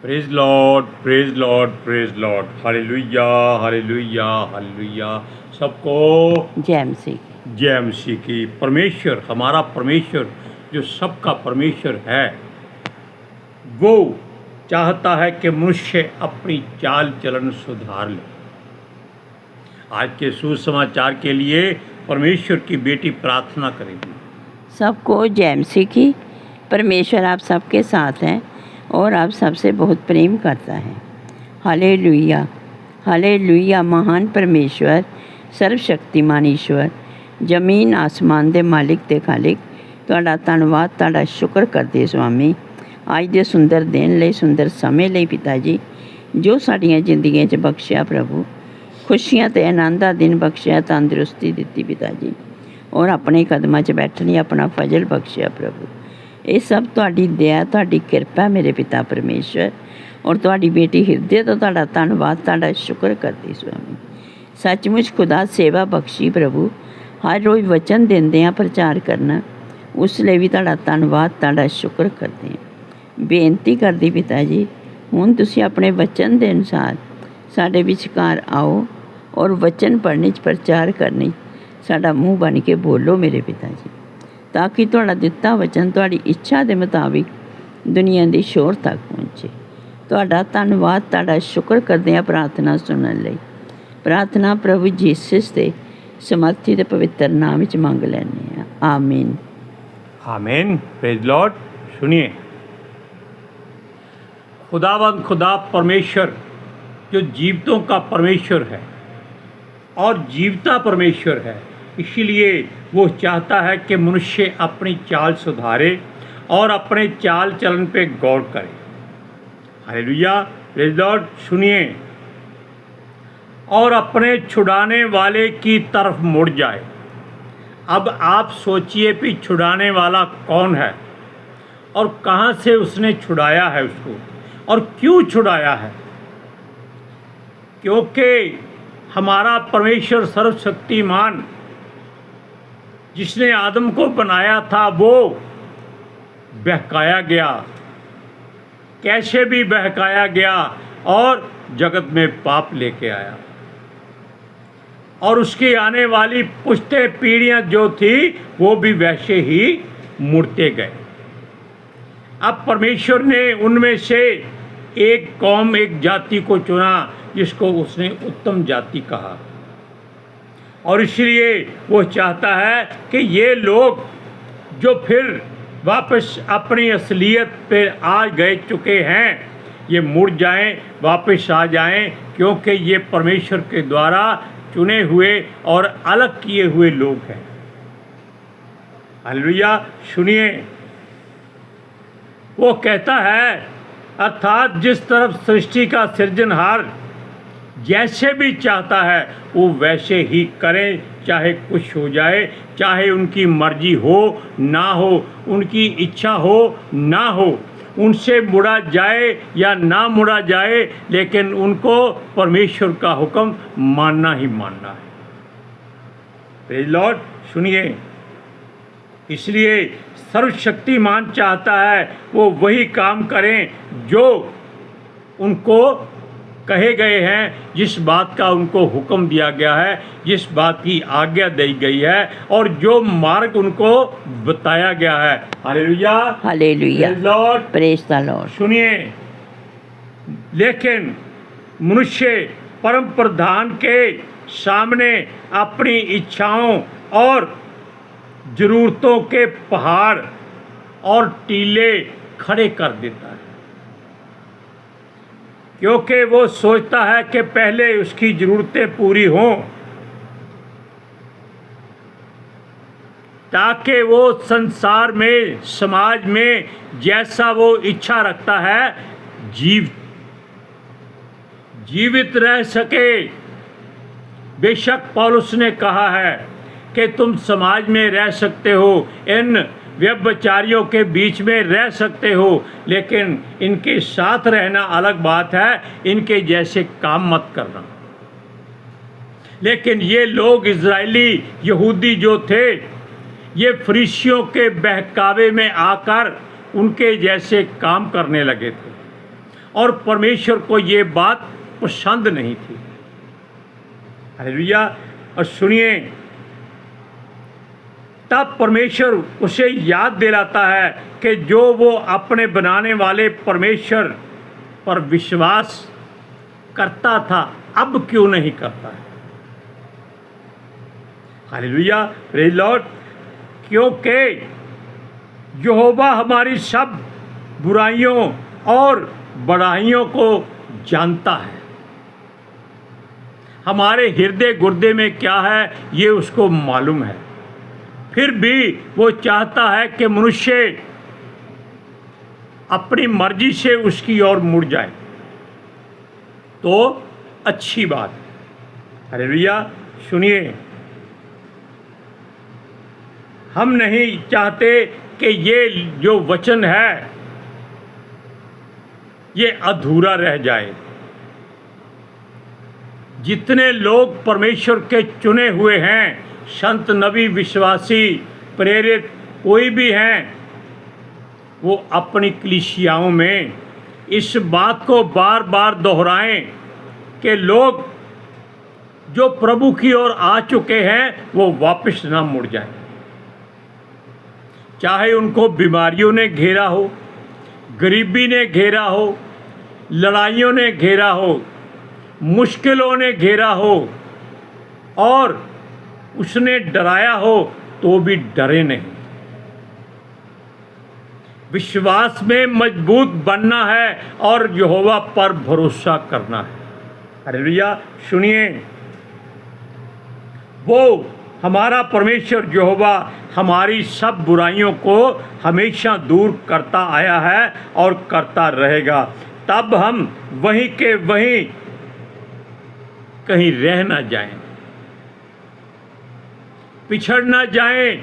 Praise Lord, praise Lord, praise Lord. Hallelujah, hallelujah, hallelujah. सबको जय मसीह। जय मसीह की। परमेश्वर, हमारा परमेश्वर जो सबका परमेश्वर है, वो चाहता है कि मनुष्य अपनी चाल चलन सुधार ले। आज के सुसमाचार के लिए परमेश्वर की बेटी प्रार्थना करेगी। सबको जय मसीह की। परमेश्वर आप सबके साथ हैं और आप सबसे बहुत प्रेम करता है। Hallelujah, hallelujah. महान परमेश्वर, सर्वशक्तिमान ईश्वर, जमीन आसमान दे मालिक ते खालिक, तुहाडा धन्नवाद, तुहाडा शुक्र करदे स्वामी अज दे सुंदर दिन लई, सुंदर समय लई पिता जी, जो साडियां जिंदगियां च बख्शिया प्रभु, खुशियां ते आनंद दा दिन बख्शिया, तंदुरुस्ती दित्ती पिता जी, और अपने कदमां च बैठने अपना फजल बख्शिया प्रभु। ये सब तुहाडी दया, तुहाडी किरपा मेरे पिता परमेश्वर, और तुहाडी बेटी हिरदे तो तुहाडा धन्नवाद, तुहाडा शुक्र करदी स्वामी। सचमुच खुदा सेवा बख्शी प्रभु, हर रोज़ वचन देंदे आ प्रचार करना, उस लिए भी तुहाडा धन्नवाद, तुहाडा शुक्र करते हैं। बेनती करदी पिता जी, हुण तुसीं अपने वचन के अनुसार साडे विचकार आओ और वचन पढ़ने च प्रचार करने साडा मूँह बन के बोलो मेरे पिता जी, ताकि तुहाडा दिता वचन तुहाडी इच्छा के मुताबिक दुनिया की शोर तक पहुँचे। तुहाडा धन्नवाद, तुहाडा शुक्र करदे आ प्रार्थना सुनने लई। प्रार्थना प्रभु जीसस के समर्थी ते पवित्र नाम विच मंग लैने आ, आमीन। आमीन। Praise Lord. सुनिए, खुदावंद खुदा परमेश्वर जो जीवतों का परमेश्वर है और जीवता परमेश्वर है, इसलिए वो चाहता है कि मनुष्य अपनी चाल सुधारे और अपने चाल चलन पे गौर करे। Hallelujah, praise Lord. सुनिए, और अपने छुड़ाने वाले की तरफ मुड़ जाए। अब आप सोचिए कि छुड़ाने वाला कौन है और कहाँ से उसने छुड़ाया है उसको, और क्यों छुड़ाया है। क्योंकि हमारा परमेश्वर सर्वशक्तिमान जिसने आदम को बनाया था, वो बहकाया गया, कैसे भी बहकाया गया और जगत में पाप लेके आया, और उसकी आने वाली पुश्ते पीढ़ियां जो थी वो भी वैसे ही मुड़ते गए। अब परमेश्वर ने उनमें से एक कौम, एक जाति को चुना जिसको उसने उत्तम जाति कहा, और इसलिए वो चाहता है कि ये लोग जो फिर वापस अपनी असलियत पे आ गए चुके हैं, ये मुड़ जाएं, वापस आ जाएं, क्योंकि ये परमेश्वर के द्वारा चुने हुए और अलग किए हुए लोग हैं। हालेलुया। सुनिए, वो कहता है, अर्थात जिस तरफ सृष्टि का सृजनहार जैसे भी चाहता है वो वैसे ही करें, चाहे कुछ हो जाए, चाहे उनकी मर्जी हो ना हो, उनकी इच्छा हो ना हो, उनसे मुड़ा जाए या ना मुड़ा जाए, लेकिन उनको परमेश्वर का हुक्म मानना ही मानना है। Praise Lord. सुनिए, इसलिए सर्वशक्तिमान चाहता है वो वही काम करें जो उनको कहे गए हैं, जिस बात का उनको हुक्म दिया गया है, जिस बात की आज्ञा दी गई है, और जो मार्ग उनको बताया गया है। Hallelujah, hallelujah, praise Lord, praise the Lord. सुनिए, लेकिन मनुष्य परम प्रधान के सामने अपनी इच्छाओं और ज़रूरतों के पहाड़ और टीले खड़े कर देता है, क्योंकि वो सोचता है कि पहले उसकी ज़रूरतें पूरी हों, ताकि वो संसार में, समाज में जैसा वो इच्छा रखता है जीवित रह सके। बेशक पौलुस ने कहा है कि तुम समाज में रह सकते हो, इन व्यभिचारियों के बीच में रह सकते हो, लेकिन इनके साथ रहना अलग बात है, इनके जैसे काम मत करना। लेकिन ये लोग इजरायली यहूदी जो थे, ये फरीसियों के बहकावे में आकर उनके जैसे काम करने लगे थे, और परमेश्वर को ये बात पसंद नहीं थी। हालेलुया। और सुनिए, तब परमेश्वर उसे याद दिलाता है कि जो वो अपने बनाने वाले परमेश्वर पर विश्वास करता था अब क्यों नहीं करता है। Hallelujah, praise Lord. क्योंकि यहोवा हमारी सब बुराइयों और बड़ाइयों को जानता है। हमारे हृदय गुर्दे में क्या है ये उसको मालूम है। फिर भी वो चाहता है कि मनुष्य अपनी मर्जी से उसकी ओर मुड़ जाए, तो अच्छी बात है। हालेलुया। सुनिए, हम नहीं चाहते कि ये जो वचन है ये अधूरा रह जाए। जितने लोग परमेश्वर के चुने हुए हैं, संत, नबी, विश्वासी, प्रेरित कोई भी हैं, वो अपनी कलीसियाओं में इस बात को बार बार दोहराएं कि लोग जो प्रभु की ओर आ चुके हैं वो वापस ना मुड़ जाएं। चाहे उनको बीमारियों ने घेरा हो, गरीबी ने घेरा हो, लड़ाइयों ने घेरा हो, मुश्किलों ने घेरा हो और उसने डराया हो, तो भी डरे नहीं। विश्वास में मजबूत बनना है और यहोवा पर भरोसा करना है। हालेलुया। सुनिए, वो हमारा परमेश्वर यहोवा हमारी सब बुराइयों को हमेशा दूर करता आया है और करता रहेगा। तब हम वहीं के वहीं कहीं रह ना जाएं, पिछड़ ना जाएं,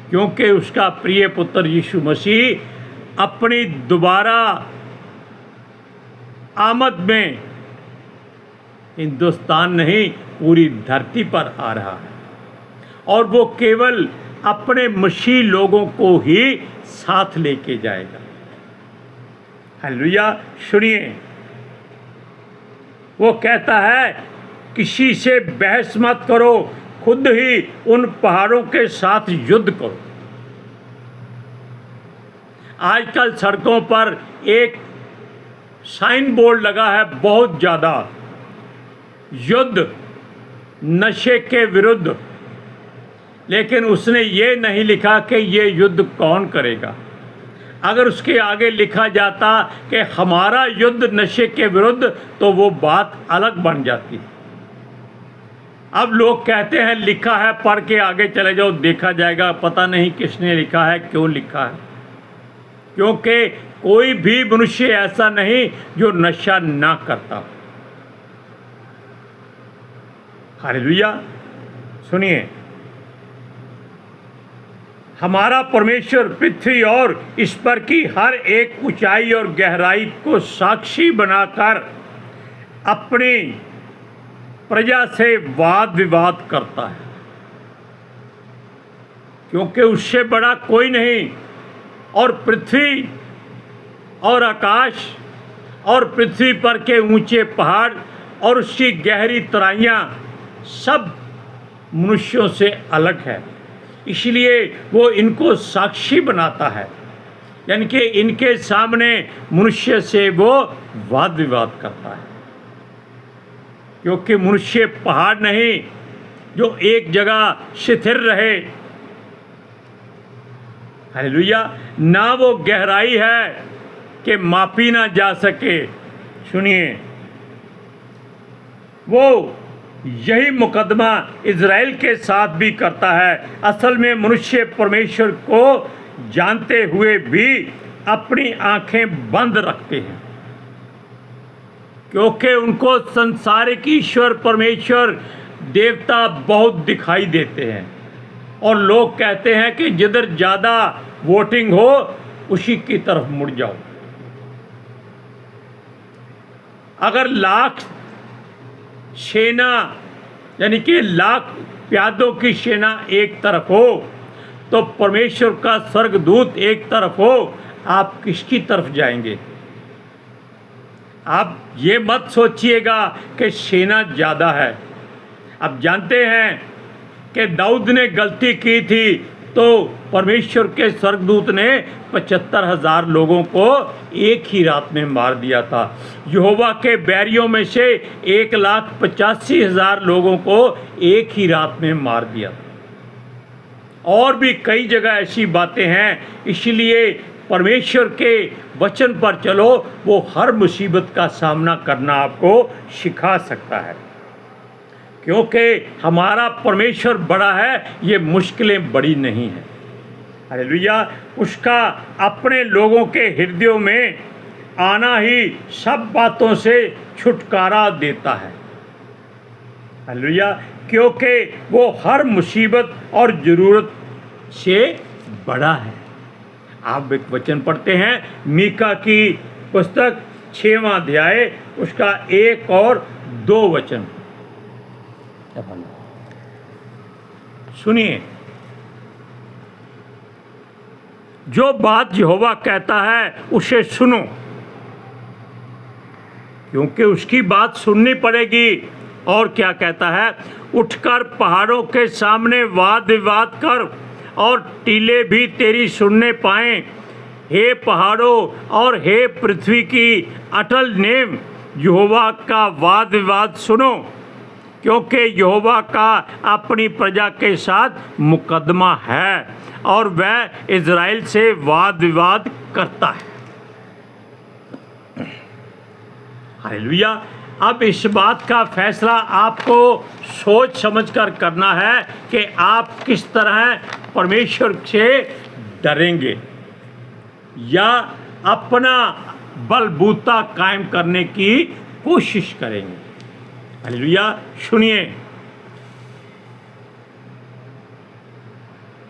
क्योंकि उसका प्रिय पुत्र यीशु मसीह अपनी दोबारा आमद में हिंदुस्तान नहीं पूरी धरती पर आ रहा है और वो केवल अपने मसीह लोगों को ही साथ लेके जाएगा। हालेलुया। सुनिए, वो कहता है किसी से बहस मत करो, खुद ही उन पहाड़ों के साथ युद्ध करो। आजकल सड़कों पर एक साइन बोर्ड लगा है बहुत ज़्यादा, युद्ध नशे के विरुद्ध, लेकिन उसने ये नहीं लिखा कि ये युद्ध कौन करेगा। अगर उसके आगे लिखा जाता कि हमारा युद्ध नशे के विरुद्ध, तो वो बात अलग बन जाती। अब लोग कहते हैं लिखा है, पढ़ के आगे चले जाओ, देखा जाएगा। पता नहीं किसने लिखा है, क्यों लिखा है, क्योंकि कोई भी मनुष्य ऐसा नहीं जो नशा ना करता। हालेलुया। सुनिए, हमारा परमेश्वर पृथ्वी और इस पर की हर एक ऊंचाई और गहराई को साक्षी बनाकर अपनी प्रजा से वाद विवाद करता है, क्योंकि उससे बड़ा कोई नहीं। और पृथ्वी और आकाश और पृथ्वी पर के ऊंचे पहाड़ और उसकी गहरी तराइयाँ सब मनुष्यों से अलग है, इसलिए वो इनको साक्षी बनाता है, यानी कि इनके सामने मनुष्य से वो वाद विवाद करता है। क्योंकि मनुष्य पहाड़ नहीं जो एक जगह स्थिर रहे। हालेलुया। ना वो गहराई है कि मापी ना जा सके। सुनिए, वो यही मुकदमा इज़राइल के साथ भी करता है। असल में मनुष्य परमेश्वर को जानते हुए भी अपनी आंखें बंद रखते हैं, क्योंकि उनको संसारिक ईश्वर परमेश्वर देवता बहुत दिखाई देते हैं और लोग कहते हैं कि जिधर ज़्यादा वोटिंग हो उसी की तरफ मुड़ जाओ। अगर लाख सेना यानी कि लाख प्यादों की सेना एक तरफ हो तो परमेश्वर का स्वर्गदूत एक तरफ हो, आप किसकी तरफ जाएंगे? आप ये मत सोचिएगा कि सेना ज़्यादा है। आप जानते हैं कि दाऊद ने गलती की थी तो परमेश्वर के स्वर्गदूत ने 75,000 लोगों को एक ही रात में मार दिया था। यहोवा के बैरियों में से 1,85,000 लोगों को एक ही रात में मार दिया था। और भी कई जगह ऐसी बातें हैं, इसलिए परमेश्वर के वचन पर चलो, वो हर मुसीबत का सामना करना आपको सिखा सकता है, क्योंकि हमारा परमेश्वर बड़ा है, ये मुश्किलें बड़ी नहीं हैं। हालेलुया। उसका अपने लोगों के हृदयों में आना ही सब बातों से छुटकारा देता है। हालेलुया। क्योंकि वो हर मुसीबत और ज़रूरत से बड़ा है। आप एक वचन पढ़ते हैं, मीका की पुस्तक 6वां अध्याय, उसका 1 और 2 वचन सुनिए। जो बात यहोवा कहता है उसे सुनो, क्योंकि उसकी बात सुननी पड़ेगी। और क्या कहता है? उठकर पहाड़ों के सामने वाद विवाद कर और टीले भी तेरी सुनने पाएं। हे पहाड़ों और हे पृथ्वी की अटल नेम, यहोवा का वाद विवाद सुनो, क्योंकि यहोवा का अपनी प्रजा के साथ मुकदमा है और वह इज़राइल से वाद विवाद करता है। हालेलुया। अब इस बात का फैसला आपको सोच समझकर करना है कि आप किस तरह परमेश्वर से डरेंगे या अपना बलबूता कायम करने की कोशिश करेंगे। हालेलुया। सुनिए,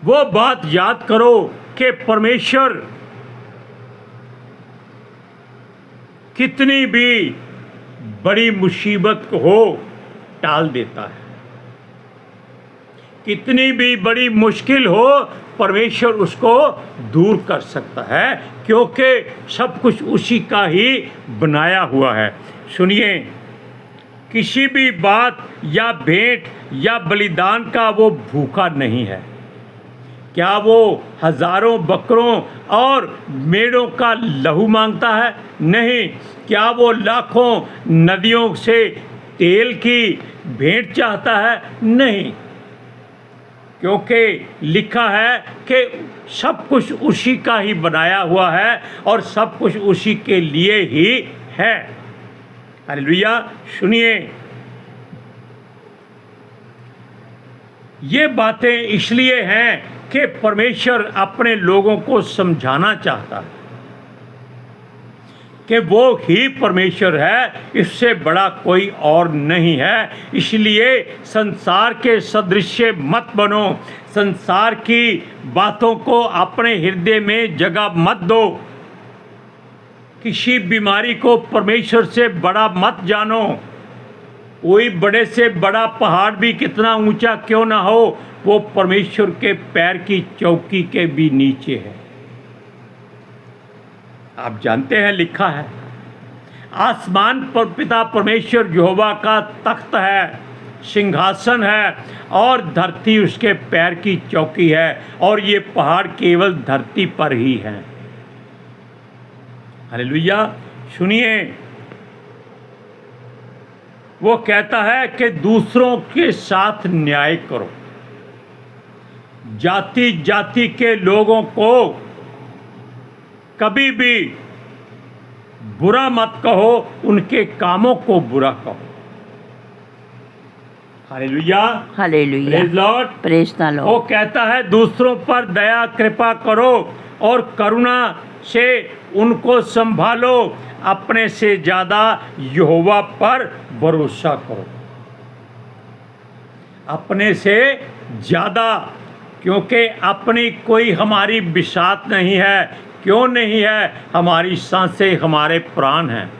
वो बात याद करो कि परमेश्वर कितनी भी बड़ी मुसीबत को हो टाल देता है। कितनी भी बड़ी मुश्किल हो, परमेश्वर उसको दूर कर सकता है, क्योंकि सब कुछ उसी का ही बनाया हुआ है। सुनिए, किसी भी बात या भेंट या बलिदान का वो भूखा नहीं है। क्या वो हजारों बकरों और मेढ़ों का लहू मांगता है? नहीं। क्या वो लाखों नदियों से तेल की भेंट चाहता है? नहीं। क्योंकि लिखा है कि सब कुछ उसी का ही बनाया हुआ है और सब कुछ उसी के लिए ही है। हालेलुया। सुनिए, ये बातें इसलिए हैं कि परमेश्वर अपने लोगों को समझाना चाहता है कि वो ही परमेश्वर है, इससे बड़ा कोई और नहीं है। इसलिए संसार के सदृश्य मत बनो, संसार की बातों को अपने हृदय में जगह मत दो। किसी बीमारी को परमेश्वर से बड़ा मत जानो। कोई बड़े से बड़ा पहाड़ भी कितना ऊंचा क्यों ना हो, वो परमेश्वर के पैर की चौकी के भी नीचे है। आप जानते हैं, लिखा है, आसमान पर पिता परमेश्वर यहोवा का तख्त है, सिंहासन है और धरती उसके पैर की चौकी है, और ये पहाड़ केवल धरती पर ही हैं। हालेलुया। सुनिए, वो कहता है कि दूसरों के साथ न्याय करो, जाति जाति के लोगों को कभी भी बुरा मत कहो, उनके कामों को बुरा कहो। Hallelujah. Hallelujah. Praise Lord. Praise the Lord. वो कहता है दूसरों पर दया कृपा करो और करुणा से उनको संभालो, अपने से ज़्यादा यहोवा पर भरोसा करो। अपने से ज़्यादा, क्योंकि अपनी कोई हमारी बिसात नहीं है। क्यों नहीं है? हमारी सांसें हमारे प्राण हैं।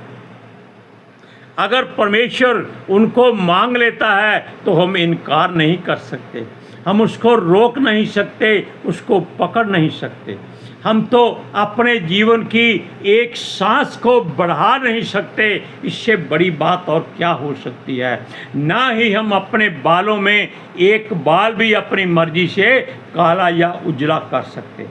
अगर परमेश्वर उनको मांग लेता है तो हम इनकार नहीं कर सकते, हम उसको रोक नहीं सकते, उसको पकड़ नहीं सकते। हम तो अपने जीवन की एक सांस को बढ़ा नहीं सकते, इससे बड़ी बात और क्या हो सकती है। ना ही हम अपने बालों में एक बाल भी अपनी मर्जी से काला या उजला कर सकते।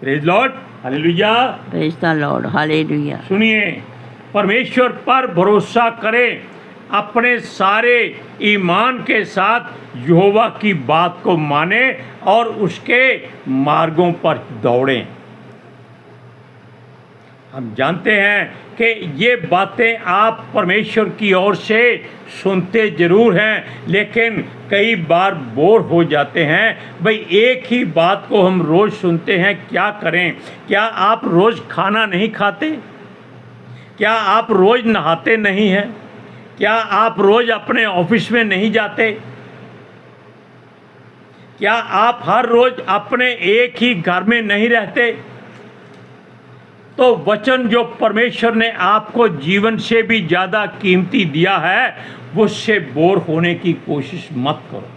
Praise Lord, hallelujah. Praise the Lord, hallelujah. सुनिए, परमेश्वर पर भरोसा करें, अपने सारे ईमान के साथ यहोवा की बात को माने और उसके मार्गों पर दौड़ें। हम जानते हैं कि ये बातें आप परमेश्वर की ओर से सुनते ज़रूर हैं, लेकिन कई बार बोर हो जाते हैं। भाई एक ही बात को हम रोज़ सुनते हैं, क्या करें? क्या आप रोज़ खाना नहीं खाते? क्या आप रोज़ नहाते नहीं हैं? क्या आप रोज़ अपने ऑफिस में नहीं जाते? क्या आप हर रोज़ अपने एक ही घर में नहीं रहते? तो वचन जो परमेश्वर ने आपको जीवन से भी ज़्यादा कीमती दिया है, उससे बोर होने की कोशिश मत करो,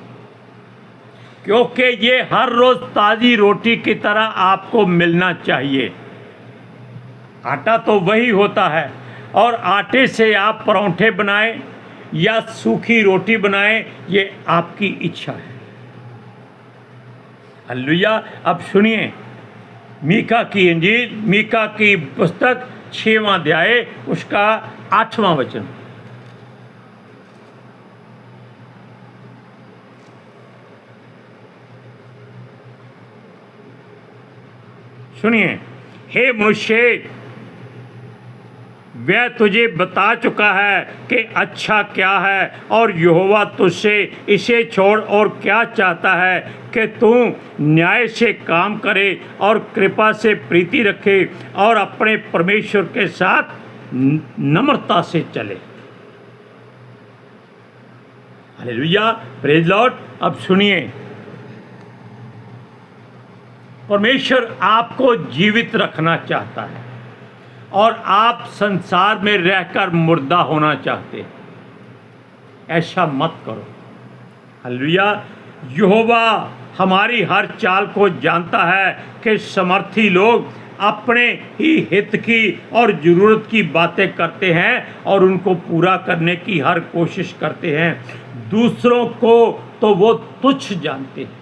क्योंकि ये हर रोज़ ताज़ी रोटी की तरह आपको मिलना चाहिए। आटा तो वही होता है, और आटे से आप परांठे बनाएं या सूखी रोटी बनाएं, ये आपकी इच्छा है। हालेलुया। अब सुनिए, मीका की इंजील, मीका की पुस्तक 6वां अध्याय, उसका 8वां वचन। सुनिए, हे मनुष्य, वह तुझे बता चुका है कि अच्छा क्या है, और यहोवा तुझसे इसे छोड़ और क्या चाहता है कि तू न्याय से काम करे और कृपा से प्रीति रखे और अपने परमेश्वर के साथ नम्रता से चले। Hallelujah, praise Lord. अब सुनिए, परमेश्वर आपको जीवित रखना चाहता है और आप संसार में रहकर मुर्दा होना चाहते हैं। ऐसा मत करो। हालेलुया। यहोवा हमारी हर चाल को जानता है कि समर्थी लोग अपने ही हित की और ज़रूरत की बातें करते हैं और उनको पूरा करने की हर कोशिश करते हैं। दूसरों को तो वो तुच्छ जानते हैं,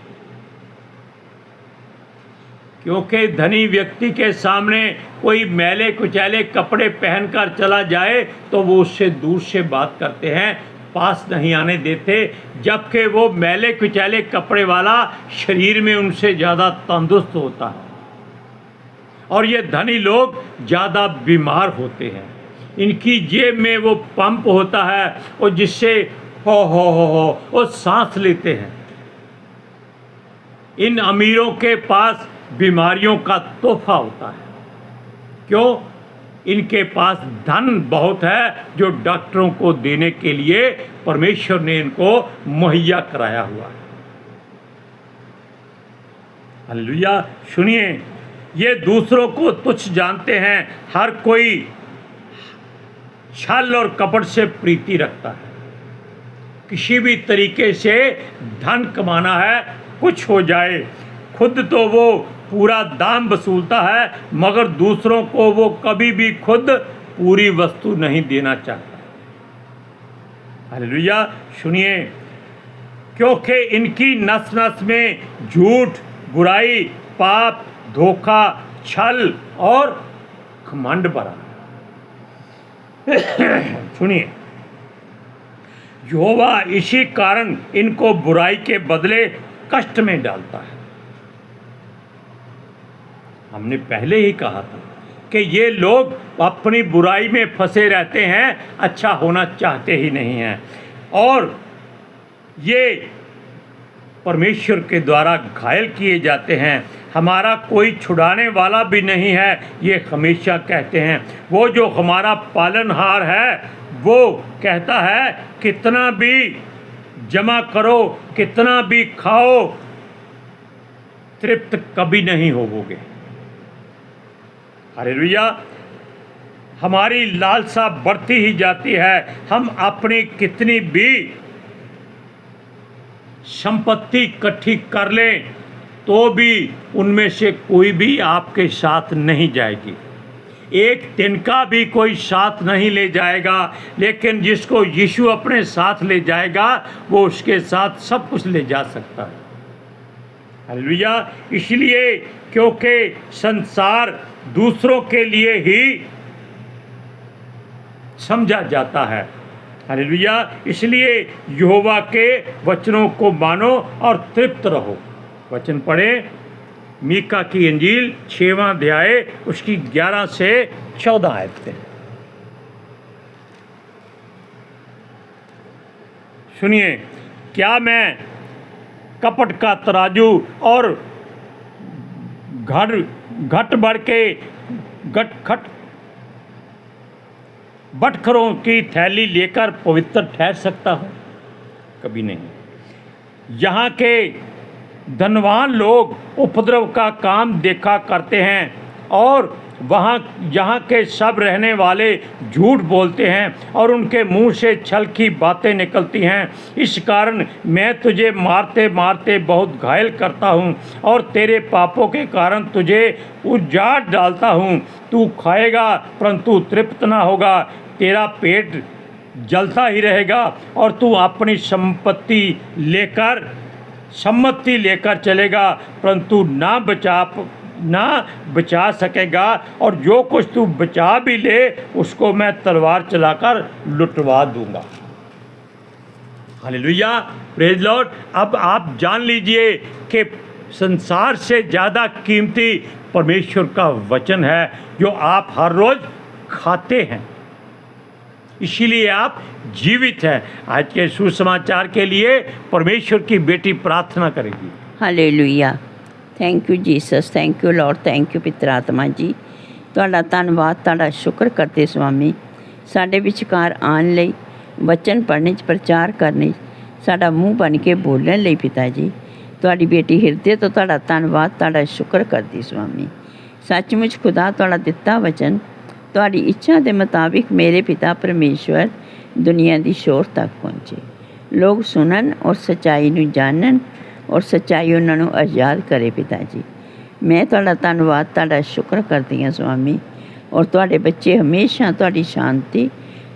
क्योंकि धनी व्यक्ति के सामने कोई मैले कुचैले कपड़े पहनकर चला जाए तो वो उससे दूर से बात करते हैं, पास नहीं आने देते, जबकि वो मैले कुचैले कपड़े वाला शरीर में उनसे ज़्यादा तंदुरुस्त होता है। और ये धनी लोग ज़्यादा बीमार होते हैं। इनकी जेब में वो पंप होता है और जिससे हो वो सांस लेते हैं। इन अमीरों के पास बीमारियों का तोहफा होता है। क्यों? इनके पास धन बहुत है जो डॉक्टरों को देने के लिए परमेश्वर ने इनको मुहैया कराया हुआ है। हालेलुया। सुनिए, ये दूसरों को तुच्छ जानते हैं। हर कोई छल और कपट से प्रीति रखता है। किसी भी तरीके से धन कमाना है, कुछ हो जाए। खुद तो वो पूरा दाम वसूलता है, मगर दूसरों को वो कभी भी खुद पूरी वस्तु नहीं देना चाहता। हालेलुया। सुनिए, क्योंकि इनकी नस नस में झूठ, बुराई, पाप, धोखा, छल और घमंड भरा। सुनिए, यहोवा इसी कारण इनको बुराई के बदले कष्ट में डालता है। हमने पहले ही कहा था कि ये लोग अपनी बुराई में फंसे रहते हैं, अच्छा होना चाहते ही नहीं हैं, और ये परमेश्वर के द्वारा घायल किए जाते हैं। हमारा कोई छुड़ाने वाला भी नहीं है, ये हमेशा कहते हैं। वो जो हमारा पालनहार है वो कहता है, कितना भी जमा करो, कितना भी खाओ, तृप्त कभी नहीं होवोगे। हालेलुया। हमारी लालसा बढ़ती ही जाती है। हम अपनी कितनी भी संपत्ति इकट्ठी कर लें, तो भी उनमें से कोई भी आपके साथ नहीं जाएगी। एक तिनका भी कोई साथ नहीं ले जाएगा, लेकिन जिसको यीशु अपने साथ ले जाएगा वो उसके साथ सब कुछ ले जा सकता है। हालेलुया। इसलिए क्योंकि संसार दूसरों के लिए ही समझा जाता है। हालेलुया। इसलिए यहोवा के वचनों को मानो और तृप्त रहो। वचन पढ़े मीका की इंजील 6वां अध्याय उसकी 11 से 14 आयतें। सुनिए, क्या मैं कपट का तराजू और घट बढ़ के बटखरों की थैली लेकर पवित्र ठहर सकता हूँ? कभी नहीं। यहाँ के धनवान लोग उपद्रव का काम देखा करते हैं और यहाँ के सब रहने वाले झूठ बोलते हैं और उनके मुंह से छल की बातें निकलती हैं। इस कारण मैं तुझे मारते मारते बहुत घायल करता हूँ और तेरे पापों के कारण तुझे उजाड़ डालता हूँ। तू खाएगा परंतु तृप्त ना होगा, तेरा पेट जलता ही रहेगा और तू अपनी सम्मति लेकर चलेगा परंतु ना बचा सकेगा, और जो कुछ तू बचा भी ले उसको मैं तलवार चलाकर लुटवा दूंगा। Hallelujah, praise Lord. अब आप जान लीजिए कि संसार से ज़्यादा कीमती परमेश्वर का वचन है जो आप हर रोज़ खाते हैं, इसीलिए आप जीवित हैं। आज के सुसमाचार के लिए परमेश्वर की बेटी प्रार्थना करेगी। Hallelujah. Thank you Jesus, thank you Lord, thank you पितर आत्मा जी। ਤੁਹਾਡਾ ਧੰਨਵਾਦ, ਤੁਹਾਡਾ ਸ਼ੁਕਰ ਕਰਦੇ ਸੁਆਮੀ, ਸਾਡੇ ਵਿਚਕਾਰ ਆਉਣ ਲਈ, ਵਚਨ ਪੜ੍ਹਨੇ 'ਚ, ਪ੍ਰਚਾਰ ਕਰਨੇ 'ਚ, ਸਾਡਾ ਮੂੰਹ ਬਣ ਕੇ ਬੋਲਣ ਲਈ ਪਿਤਾ ਜੀ। ਤੁਹਾਡੀ ਬੇਟੀ ਹਿਰਦੇ ਤੋਂ ਤੁਹਾਡਾ ਧੰਨਵਾਦ, ਤੁਹਾਡਾ ਸ਼ੁਕਰ ਕਰਦੀ ਸੁਆਮੀ। ਸੱਚਮੁੱਚ ਖੁਦਾ ਤੁਹਾਡਾ ਦਿੱਤਾ ਵਚਨ ਤੁਹਾਡੀ ਇੱਛਾ ਦੇ ਮੁਤਾबिक ਮੇਰੇ ਪਿਤਾ ਪਰਮੇਸ਼ਵਰ ਦੁਨੀਆ ਦੀ ਸ਼ੋਰ ਤੱਕ ਪਹੁੰਚੇ। ਲੋਕ ਸੁਣਨ ਔਰ ਸੱਚਾਈ ਨੂੰ ਜਾਣਨ ਔਰ ਸੱਚਾਈ ਉਹਨਾਂ ਨੂੰ ਆਜ਼ਾਦ ਕਰੇ ਪਿਤਾ ਜੀ। ਮੈਂ ਤੁਹਾਡਾ ਧੰਨਵਾਦ, ਤੁਹਾਡਾ ਸ਼ੁਕਰ ਕਰਦੀ ਹਾਂ ਸੁਆਮੀ, ਔਰ ਤੁਹਾਡੇ ਬੱਚੇ ਹਮੇਸ਼ਾ ਤੁਹਾਡੀ ਸ਼ਾਂਤੀ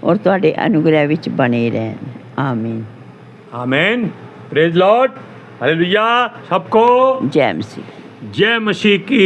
ਔਰ ਤੁਹਾਡੇ ਅਨੁਗ੍ਰਹਿ ਵਿੱਚ ਬਣੇ ਰਹਿਣ। ਆਮੀਨ। आमीन। Praise Lord. हालेलुया। सबको जय मसीह। जय मसीह की।